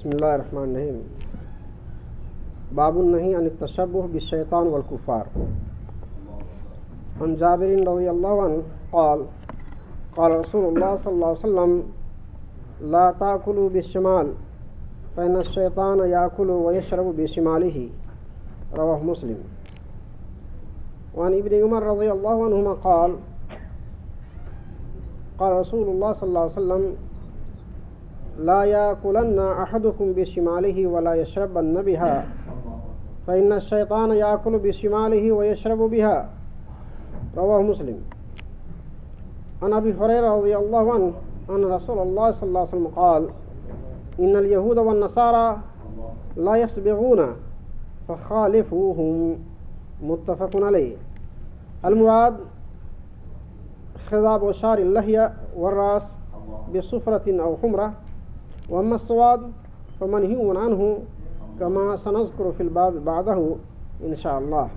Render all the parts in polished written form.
بسم اللہ الرحمن الرحیم. باب النہی عن التشبہ بالشیطان والکفار. عن جابر رضی اللہ عنہ قال قال رسول اللہ صلی اللہ علیہ وسلم لا تاکلوا بالشمال فإن الشیطان یاکل ویشرب بشمالہ رواہ مسلم. وعن ابن عمر رضی اللہ عنہما قال قال رسول اللہ صلی اللہ علیہ وسلم لا يأكلن أحدكم بشماله ولا يشربن بها فإن الشيطان يأكل بشماله ويشرب بها رواه مسلم. عن أبي هريرة رضي الله عنه أن رسول الله صلى الله عليه وسلم قال إن اليهود والنصارى لا يسبغون فخالفوهم متفق عليه. المراد خضاب شعر اللحية والرأس بصفرة أو حمرة، وأما السواد فمنهي عنه كما سنذكر في الباب بعده إن شاء الله.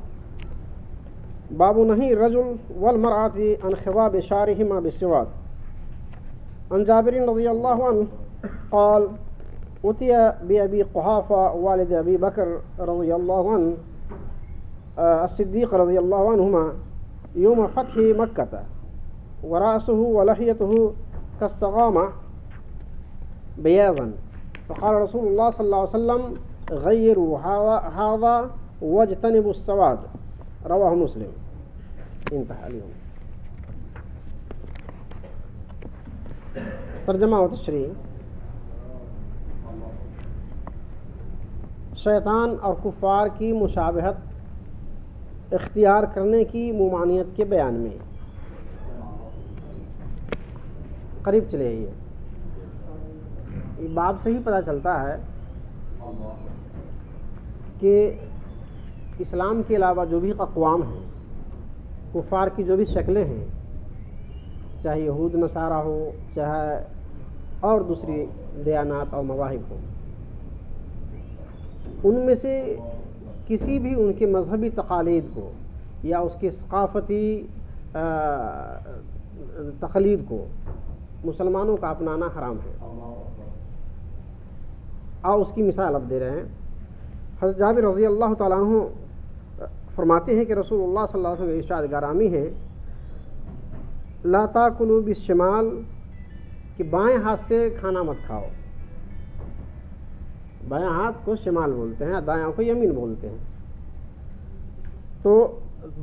باب نهي الرجل والمرأة عن خضاب شعرهما بالسواد. عن جابر رضي الله عنه قال أتي بأبي قحافة والد أبي بكر رضي الله عنه الصديق رضي الله عنهما يوم فتح مكة ورأسه ولحيته كالسغامة بياضا، فقال رسول الله صلى الله عليه وسلم غيروا هذا واجتنبوا السواد رواه مسلم. انتهى اليوم. ترجمہ و تشریح. شیطان اور کفار کی مشابہت اختیار کرنے کی ممانعت کے بیان میں. قریب چلے آئیے. باب سے ہی پتہ چلتا ہے کہ اسلام کے علاوہ جو بھی اقوام ہیں، کفار کی جو بھی شکلیں ہیں، چاہے یہود نصارہ ہو، چاہے اور دوسری دیانات اور مذاہب ہو، ان میں سے کسی بھی ان کے مذہبی تقالید کو یا اس کے ثقافتی تقلید کو مسلمانوں کا اپنانا حرام ہے. اور اس کی مثال اب دے رہے ہیں. حضرت جابر رضی اللہ تعالیٰ عنہ فرماتے ہیں کہ رسول اللہ صلی اللہ علیہ وسلم ارشاد گرامی ہے لا تاکلوا بالشمال، کہ بائیں ہاتھ سے کھانا مت کھاؤ. بائیں ہاتھ کو شمال بولتے ہیں، دائیں کو یمین بولتے ہیں. تو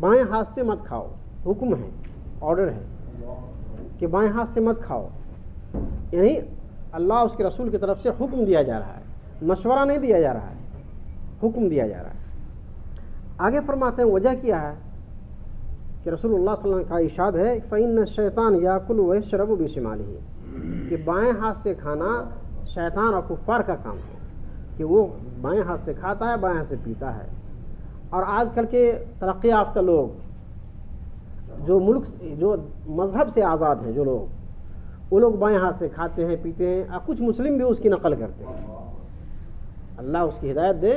بائیں ہاتھ سے مت کھاؤ، حکم ہے، آرڈر ہے کہ بائیں ہاتھ سے مت کھاؤ. یعنی اللہ اس کے رسول کی طرف سے حکم دیا جا رہا ہے، مشورہ نہیں دیا جا رہا ہے، حکم دیا جا رہا ہے. آگے فرماتے ہیں وجہ کیا ہے کہ رسول اللہ صلی اللہ علیہ وسلم کا ارشاد ہے فإن الشیطان یاکل ویشرب بشمالہ، کہ بائیں ہاتھ سے کھانا شیطان اور کفار کا کام ہے، کہ وہ بائیں ہاتھ سے کھاتا ہے، بائیں ہاتھ سے پیتا ہے. اور آج کل کے ترقی یافتہ لوگ جو جو مذہب سے آزاد ہیں، جو لوگ، وہ لوگ بائیں ہاتھ سے کھاتے ہیں، پیتے ہیں، اور کچھ مسلم بھی اس کی نقل کرتے ہیں. اللہ اس کی ہدایت دے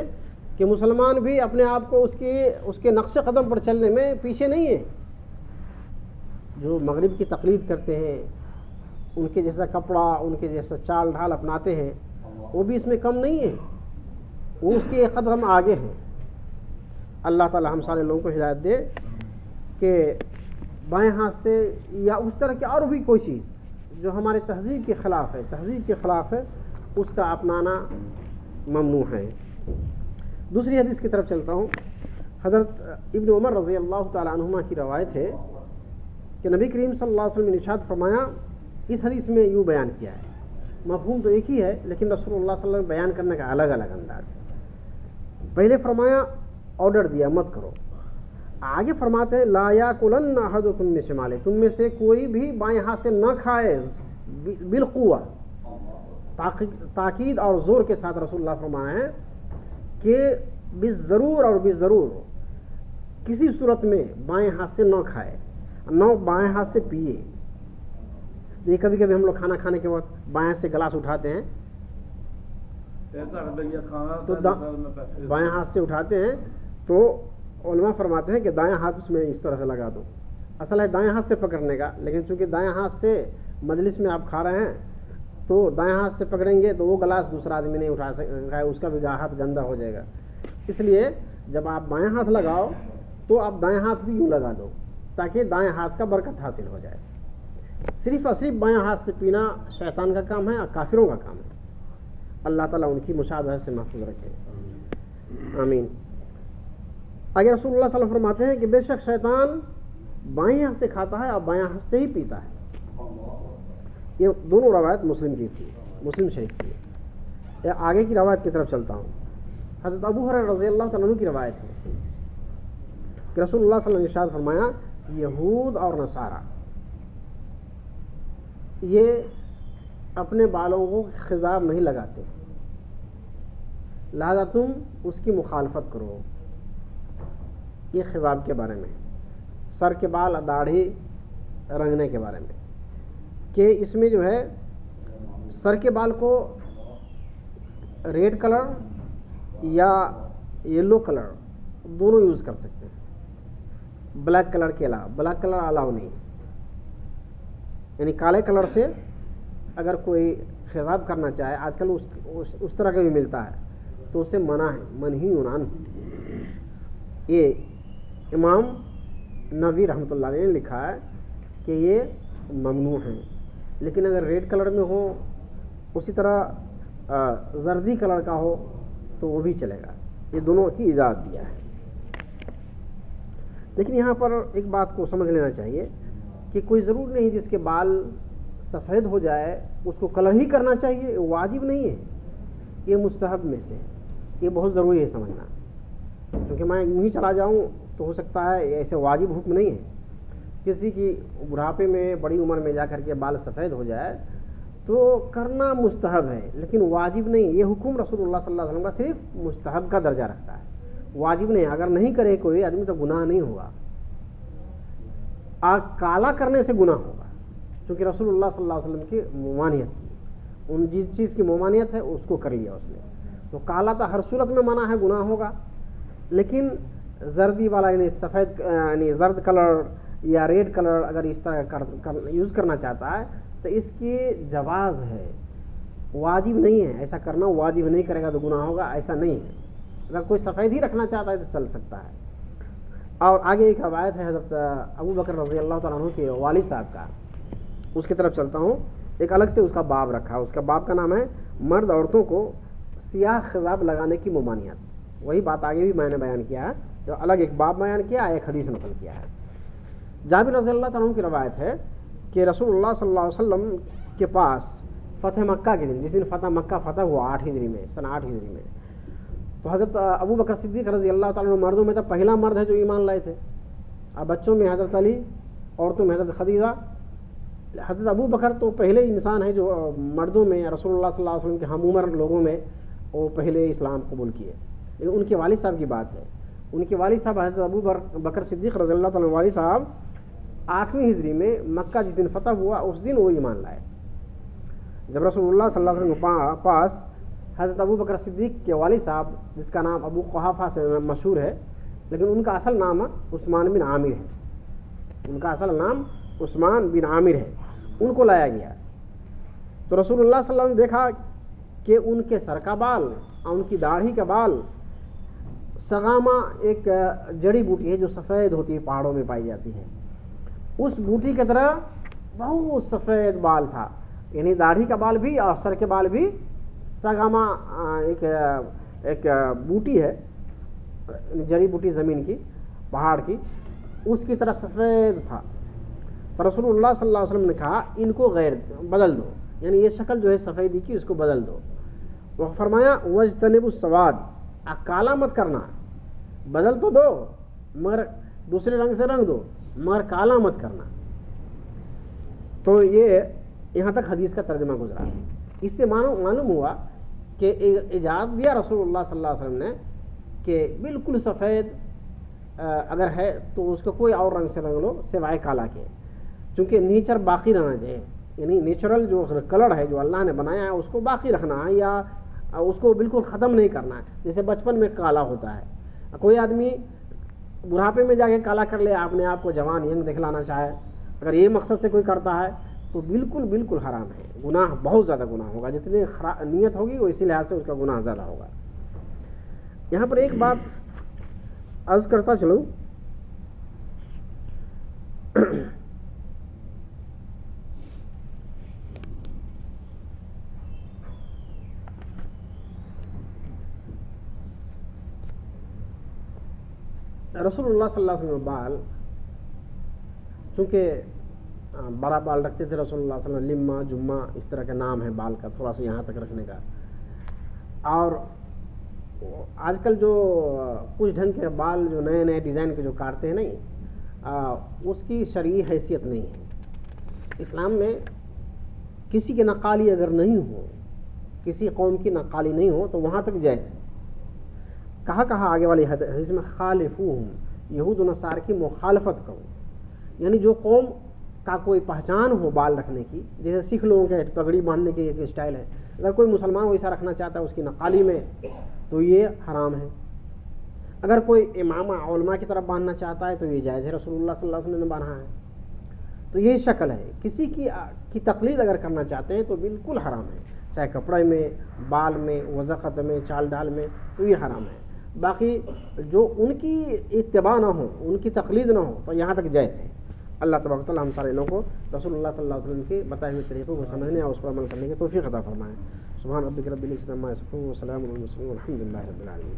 کہ مسلمان بھی اپنے آپ کو اس کے نقش قدم پر چلنے میں پیچھے نہیں ہیں. جو مغرب کی تقلید کرتے ہیں، ان کے جیسا کپڑا، ان کے جیسا چال ڈھال اپناتے ہیں، وہ بھی اس میں کم نہیں ہیں، وہ اس کے ایک قدم آگے ہیں. اللہ تعالی ہم سارے لوگوں کو ہدایت دے کہ بائیں ہاتھ سے یا اس طرح کی اور بھی کوئی چیز جو ہمارے تہذیب کے خلاف ہے، اس کا اپنانا ممنوع ہے. دوسری حدیث کی طرف چلتا ہوں. حضرت ابن عمر رضی اللہ تعالی عنہما کی روایت ہے کہ نبی کریم صلی اللہ علیہ وسلم نے ارشاد فرمایا. اس حدیث میں یوں بیان کیا ہے، مفہوم تو ایک ہی ہے لیکن رسول اللہ صلی اللہ علیہ وسلم بیان کرنے کا الگ الگ انداز ہے. پہلے فرمایا، آرڈر دیا مت کرو. آگے فرماتے ہیں لا یاکلن احدکم بشمالہ، تم میں سے کوئی بھی بائیں ہاتھ سے نہ کھائے. بالقوہ، تاکید اور زور کے ساتھ رسول اللہ فرمایا ہے کہ بالضرور کسی صورت میں بائیں ہاتھ سے نہ کھائے، نہ بائیں ہاتھ سے پیے. یہ کبھی کبھی ہم لوگ کھانا کھانے کے وقت بائیں سے گلاس اٹھاتے ہیں، تو بائیں ہاتھ سے اٹھاتے ہیں، تو علماء فرماتے ہیں کہ دائیں ہاتھ اس میں اس طرح سے لگا دو. اصل ہے دائیں ہاتھ سے پکڑنے کا، لیکن چونکہ دائیں ہاتھ سے مجلس میں آپ کھا رہے ہیں تو دائیں ہاتھ سے پکڑیں گے تو وہ گلاس دوسرا آدمی نہیں اٹھا سکے، اس کا بھی ہاتھ گندا ہو جائے گا. اس لیے جب آپ بائیں ہاتھ لگاؤ تو آپ دائیں ہاتھ بھی یوں لگا دو تاکہ دائیں ہاتھ کا برکت حاصل ہو جائے. صرف اور صرف بائیں ہاتھ سے پینا شیطان کا کام ہے اور کافروں کا کام ہے. اللہ تعالیٰ ان کی مشابہت سے محفوظ رکھے، آمین. آگے رسول اللہ صلی اللہ علیہ وسلم فرماتے ہیں کہ بے شک شیطان بائیں ہاتھ سے کھاتا ہے اور بائیں ہاتھ سے ہی پیتا ہے. یہ دونوں روایت مسلم کی تھی، مسلم شریف کی. آگے کی روایت کی طرف چلتا ہوں. حضرت ابو ہریرہ رضی اللہ تعالیٰ عنہ کی روایت ہے کہ رسول اللہ صلی اللہ علیہ وسلم نے ارشاد فرمایا یہود اور نصارہ یہ اپنے بالوں کو خضاب نہیں لگاتے، لہذا تم اس کی مخالفت کرو. یہ خضاب کے بارے میں، سر کے بال داڑھی رنگنے کے بارے میں، کہ اس میں جو ہے سر کے بال کو ریڈ کلر یا یلو کلر دونوں یوز کر سکتے ہیں، بلیک کلر کے علاوہ. بلیک کلر الاؤ نہیں، یعنی کالے کلر سے اگر کوئی خضاب کرنا چاہے، آج کل اس طرح کا بھی ملتا ہے تو اسے منع ہے، منہی عنہ. یہ امام نووی رحمۃ اللہ علیہ نے لکھا ہے کہ یہ ممنوع ہے. لیکن اگر ریڈ کلر میں ہو، اسی طرح زردی کلر کا ہو تو وہ بھی چلے گا. یہ دونوں کی اجازت دیا ہے. لیکن یہاں پر ایک بات کو سمجھ لینا چاہیے کہ کوئی ضرور نہیں جس کے بال سفید ہو جائے اس کو کلر ہی کرنا چاہیے، واجب نہیں ہے. یہ مستحب میں سے، یہ بہت ضروری ہے سمجھنا. کیونکہ میں یوں ہی چلا جاؤں تو ہو سکتا ہے ایسے واجب حکم نہیں ہے. کسی کی بڑھاپے میں بڑی عمر میں جا کر کے بال سفید ہو جائے تو کرنا مستحب ہے لیکن واجب نہیں. یہ حکم رسول اللہ صلی اللہ علیہ وسلم کا صرف مستحب کا درجہ رکھتا ہے، واجب نہیں. اگر نہیں کرے کوئی آدمی تو گناہ نہیں ہوگا، کالا کرنے سے گناہ ہوگا. چونکہ رسول اللہ صلی اللہ علیہ وسلم کی ممانعت کی، ان جس چیز کی ممانعت ہے اس کو کر لیا اس نے. تو کالا تو ہر صورت میں منع ہے، گناہ ہوگا. لیکن زردی والا یعنی سفید یعنی زرد کلر یا ریڈ کلر اگر اس طرح یوز کرنا چاہتا ہے تو اس کی جواز ہے، واجب نہیں ہے. ایسا کرنا واجب نہیں کرے گا تو گناہ ہوگا، ایسا نہیں ہے. اگر کوئی سفید ہی رکھنا چاہتا ہے تو چل سکتا ہے. اور آگے ایک روایت ہے حضرت ابو بکر رضی اللہ تعالیٰ عنہ کے والد صاحب کا، اس کی طرف چلتا ہوں. ایک الگ سے اس کا باب رکھا، اس کا باب کا نام ہے مرد عورتوں کو سیاہ خضاب لگانے کی ممانعت. وہی بات آگے بھی میں نے بیان کیا ہے، جو الگ ایک باب بیان کیا، ایک حدیث نقل کیا ہے. جابر رضی اللہ تعالیٰ عنہ کی روایت ہے کہ رسول اللہ صلی اللہ علیہ وسلم کے پاس فتح مکہ کے دن، جس دن مکہ فتح ہوا 8 ہجری میں، سن 8 ہجری میں، تو حضرت ابو بکر صدیق رضی اللہ تعالیٰ عنہ مردوں میں تو پہلا مرد ہے جو ایمان لائے تھے. اب بچوں میں حضرت علی، عورتوں میں حضرت خدیجہ. حضرت ابو بکر تو پہلے انسان ہے جو مردوں میں رسول اللہ صلی اللہ علیہ وسلم کے ہم عمر لوگوں میں وہ پہلے اسلام قبول کیے. لیکن ان کے والد صاحب کی بات ہے، ان کے والد صاحب حضرت ابو بکر صدیق رضی اللہ تعالیٰ عنہ والد صاحب 8ویں ہجری میں مکہ جس دن فتح ہوا اس دن وہ ایمان لائے. جب رسول اللہ صلی اللہ علیہ وسلم کے پاس حضرت ابو بکر صدیق کے والد صاحب، جس کا نام ابو قحافہ سے مشہور ہے لیکن ان کا اصل نام عثمان بن عامر ہے، ان کا اصل نام عثمان بن عامر ہے، ان کو لایا گیا. تو رسول اللہ صلی اللہ علیہ وسلم نے دیکھا کہ ان کے سر کا بال اور ان کی داڑھی کا بال، سغامہ ایک جڑی بوٹی ہے جو سفید ہوتی ہے، پہاڑوں میں پائی جاتی ہے، اس بوٹی کی طرح بہت سفید بال تھا. یعنی داڑھی کا بال بھی اور سر کے بال بھی سغامہ ایک بوٹی ہے، جڑی بوٹی زمین کی، پہاڑ کی، اس کی طرح سفید تھا. تو رسول اللہ صلی اللہ علیہ وسلم نے کہا ان کو غیر بدل دو، یعنی یہ شکل جو ہے سفیدی کی اس کو بدل دو. وہ فرمایا وَاجْتَنِبُوا السَّوَادَ، کالا مت کرنا، بدل تو دو مگر دوسرے رنگ سے رنگ دو مگر کالا مت کرنا. تو یہ یہاں تک حدیث کا ترجمہ گزرا. اس سے معلوم ہوا کہ اجازت دیا رسول اللہ صلی اللہ علیہ وسلم نے کہ بالکل سفید اگر ہے تو اس کو کوئی اور رنگ سے رنگ لو سوائے کالا کے، چونکہ نیچر باقی رہنا چاہیے. یعنی نیچرل جو کلر ہے جو اللہ نے بنایا ہے اس کو باقی رکھنا ہے یا اس کو بالکل ختم نہیں کرنا ہے. جیسے بچپن میں کالا ہوتا ہے، کوئی آدمی بڑھاپے میں جا کے کالا کر لے، اپنے آپ کو جوان ینگ دکھلانا چاہے، اگر یہ مقصد سے کوئی کرتا ہے تو بالکل بالکل حرام ہے، گناہ بہت زیادہ گناہ ہوگا، جتنی نیت ہوگی وہ اسی لحاظ سے اس کا گناہ زیادہ ہوگا۔ یہاں پر ایک بات عرض کرتا چلوں، رسول اللہ صلی اللہ علیہ وسلم بال، چونکہ بڑا بال رکھتے تھے رسول اللہ صلی اللہ علیہ وسلم، لما، جمعہ، اس طرح کا نام ہے بال کا، تھوڑا سا یہاں تک رکھنے کا۔ اور آج کل جو کچھ ڈھنگ کے بال جو نئے نئے ڈیزائن کے جو کاٹتے ہیں نہیں، اس کی شرعی حیثیت نہیں ہے۔ اسلام میں کسی کے نقالی اگر نہیں ہو، کسی قوم کی نقالی نہیں ہو تو وہاں تک جائز ہے۔ کہا آگے والی حدیث میں خالفوہم، یہود و نصارہ کی مخالفت کرو، یعنی جو قوم کا کوئی پہچان ہو بال رکھنے کی، جیسے سکھ لوگوں کے پگڑی باندھنے کی ایک اسٹائل ہے، اگر کوئی مسلمان ویسا رکھنا چاہتا ہے اس کی نقالی میں تو یہ حرام ہے۔ اگر کوئی امامہ علماء کی طرف باندھنا چاہتا ہے تو یہ جائز ہے، رسول اللہ صلی اللہ علیہ وسلم نے باندھا ہے۔ تو یہی شکل ہے، کسی کی تقلید اگر کرنا چاہتے ہیں تو بالکل حرام ہے، چاہے کپڑے میں، بال میں، وضاحت میں، چال ڈال میں، تو یہ حرام ہے۔ باقی جو ان کی اتباع نہ ہو، ان کی تقلید نہ ہو تو یہاں تک جائز ہے۔ اللہ تبارک و تعالیٰ ہم سارے لوگوں کو رسول اللہ صلی اللہ علیہ وسلم کے بتائے ہوئے طریقوں کو سمجھنے اور اس پر عمل کرنے کی توفیق عطا فرمائے۔ سبحان ربک رب العزۃ عما یصفون وسلام علی المرسلین والحمد للہ رب العالمین۔